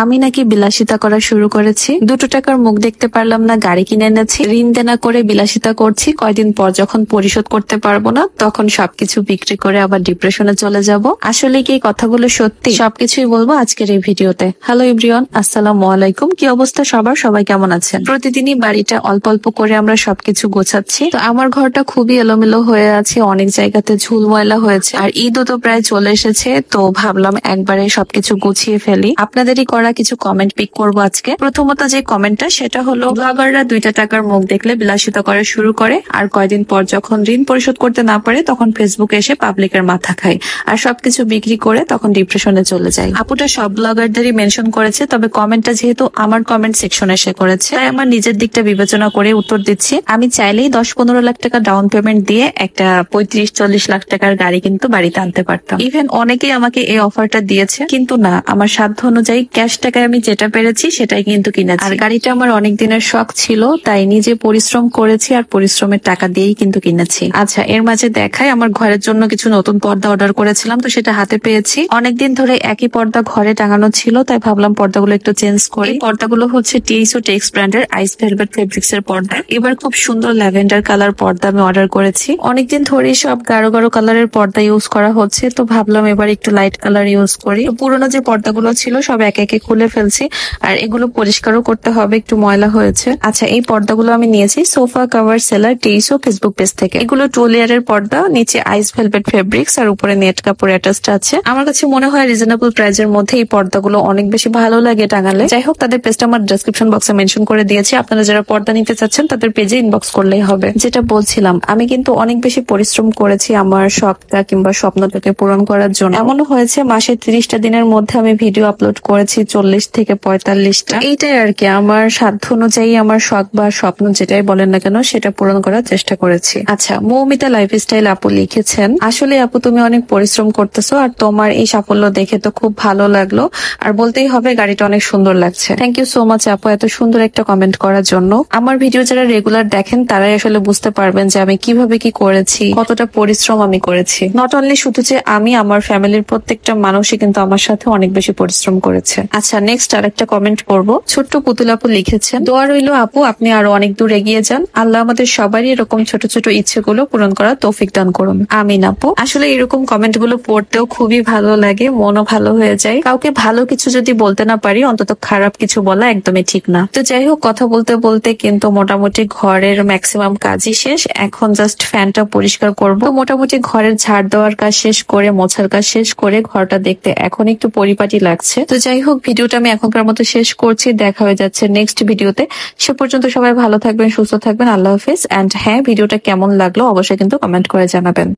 আমি নাকি বিলাসিতা করা শুরু করেছি। 2 টাকার মুখ দেখতে পারলাম না, গাড়ি কিনে এনেছি, ঋণ দেনা করে বিলাসিতা করছি। কয়দিন পর যখন পরিশোধ করতে পারবো না, তখন সবকিছু বিক্রি করে আবার ডিপ্রেশনে চলে যাব। আসলে কি এই কথাগুলো সত্যি? সবকিছুই বলবো আজকের এই ভিডিওতে। হ্যালো এভরিওয়ান, আসসালামু আলাইকুম। কি অবস্থা সবার? সবাই কেমন আছেন? প্রতিদিনই বাড়িটা অল্প অল্প করে আমরা সবকিছু গোছাচ্ছি। তো আমার ঘরটা খুবই এলোমেলো হয়ে আছে, অনেক জায়গাতে ঝুল ময়লা হয়েছে, আর ঈদও তো প্রায় চলে এসেছে। তো ভাবলাম একবারে সবকিছু গুছিয়ে ফেলি। আপনাদেরই করা কিছু কমেন্ট পিক করবো আজকে। প্রথমত যে কমেন্টটা, সেটা হলো ব্লগাররা 2 টাকার মুখ দেখলে বিলাসিতা করা শুরু করে, আর কয়দিন পর যখন ঋণ পরিশোধ করতে না পারে তখন ফেসবুকে এসে পাবলিকের মাথা খায়, আর সবকিছু বিক্রি করে তখন ডিপ্রেশনে চলে যায়। আপুটা সব ব্লগারদেরই মেনশন করেছে, তবে কমেন্টটা যেহেতু আমার কমেন্ট সেকশনে এসে করেছে, তাই আমার নিজের দিকটা বিবেচনা করে উত্তর দিচ্ছি। আমি চাইলেই 10-15 লাখ টাকা ডাউন পেমেন্ট দিয়ে একটা 35-40 লাখ টাকার গাড়ি কিন্তু বাড়িতে আনতে পারতাম। ইভেন অনেকেই আমাকে এই অফারটা দিয়েছে, কিন্তু না, আমার সাধ্য অনুযায়ী ক্যাশ টাকায় আমি যেটা পেরেছি সেটাই কিন্তু কিনেছি। আর গাড়িটা আমার অনেক দিনের শখ ছিল, তাই নিজে পরিশ্রম করেছি, আর পরিশ্রমের টাকা দিয়েই কিন্তু কিনেছি। আচ্ছা, এর মাঝে দেখায় আমার ঘরের জন্য কিছু নতুন পর্দা অর্ডার করেছিলাম, তো সেটা হাতে পেয়েছি। অনেকদিন ধরে একই পর্দা ঘরে টাঙানো ছিল, তাই ভাবলাম পর্দাগুলো একটু চেঞ্জ করি। পর্দাগুলো হচ্ছে টিএসও টেক্স ব্র্যান্ডের আইস ভেলভেট ফেব্রিক্স এর পর্দা। এবার খুব সুন্দর ল্যাভেন্ডার কালার পর্দা আমি অর্ডার করেছি। অনেকদিন ধরেই সব গাঢ় গাঢ় কালারের পর্দা ইউজ করা হচ্ছে, তো ভাবলাম এবার একটু লাইট কালার ইউজ করি। পুরোনো যে পর্দাগুলো ছিল সব একে একে খুলে ফেলছি, আর এগুলো পরিষ্কারও করতে হবে, একটু ময়লা হয়েছে। আচ্ছা, এই পর্দাগুলো আমি নিয়েছি sofa cover seller TSO Facebook page থেকে। এগুলো 2 লেয়ারের পর্দা, নিচে আইস ভেলভেট ফেব্রিক্স আর উপরে নেট কাপড় অ্যাটাচড আছে। আমার কাছে মনে হয় রিজনেবল প্রাইসের মধ্যে এই পর্দাগুলো অনেক বেশি ভালো লাগে টাঙালে। যাই হোক, তাদের পেজটা আমার ডেসক্রিপশন বক্সে মেনশন করে দিয়েছি। আপনারা যারা পর্দা নিতে চাচ্ছেন তাদের পেজে ইনবক্স করলেই হবে। যেটা বলছিলাম, আমি কিন্তু অনেক বেশি পরিশ্রম করেছি আমার শখটা কিংবা স্বপ্নটাকে পূরণ করার জন্য। এমনও হয়েছে মাসে 30টা দিনের মধ্যে আমি ভিডিও আপলোড করেছি 40 থেকে 45টা। এইটাই আর কি, আমার সাধ্য অনুযায়ী আমার শখ বা স্বপ্ন যেটাই বলেন না কেন সেটা পূরণ করার চেষ্টা করেছি। আচ্ছা, মৌমিতা লাইফস্টাইল আপু লিখেছেন, আসলে আপু তুমি অনেক পরিশ্রম করতেছো, আর তোমার এই সাফল্য দেখে তো খুব ভালো লাগলো, আর বলতেই হবে গাড়িটা অনেক সুন্দর লাগছে। থ্যাংক ইউ সো মাচ আপু এত সুন্দর একটা কমেন্ট করার জন্য। আমার ভিডিও যারা রেগুলার দেখেন তারাই আসলে বুঝতে পারবেন যে আমি কিভাবে কি করেছি, কতটা পরিশ্রম আমি করেছি। নট অনলি শুধু যে আমি, আমার ফ্যামিলির প্রত্যেকটা মানুষই কিন্তু আমার সাথে অনেক বেশি পরিশ্রম করেছে। আচ্ছা, নেক্সট আর একটা কমেন্ট করবো। ছোট্ট পুতুল আপু লিখেছেন, দোয়া রইলো আপু আপনি আরো অনেক দূর এগিয়ে যান। আল্লাহ আমাদের সবারই এরকম ছোট ছোট ইচ্ছেগুলো পূরণ করার তৌফিক দান করুন। আমিন আপু। আসলে এরকম কমেন্ট গুলো পড়তেও খুবই ভালো লাগে, মনও ভালো হয়ে যায়। কাউকে ভালো কিছু যদি বলতে না পারি, অন্তত খারাপ কিছু বলা একদমই ঠিক না। তো যাই হোক, কথা বলতে বলতে কিন্তু মোটামুটি ঘরের ম্যাক্সিমাম কাজই শেষ। এখন জাস্ট ফ্যানটা পরিষ্কার করবো। তো মোটামুটি ঘরের ঝাড় দেওয়ার কাজ শেষ করে, মোছার কাজ শেষ করে ঘরটা দেখতে এখন একটু পরিপাটি লাগছে। তো যাই হোক, ভিডিওটা আমি এখনকার মতো শেষ করছি। দেখা হয়ে যাচ্ছে নেক্সট ভিডিওতে। সে পর্যন্ত সবাই ভালো থাকবেন, সুস্থ থাকবেন। আল্লাহ হাফিজ। এন্ড হ্যাঁ, ভিডিওটা কেমন লাগলো অবশ্যই কিন্তু কমেন্ট করে জানাবেন।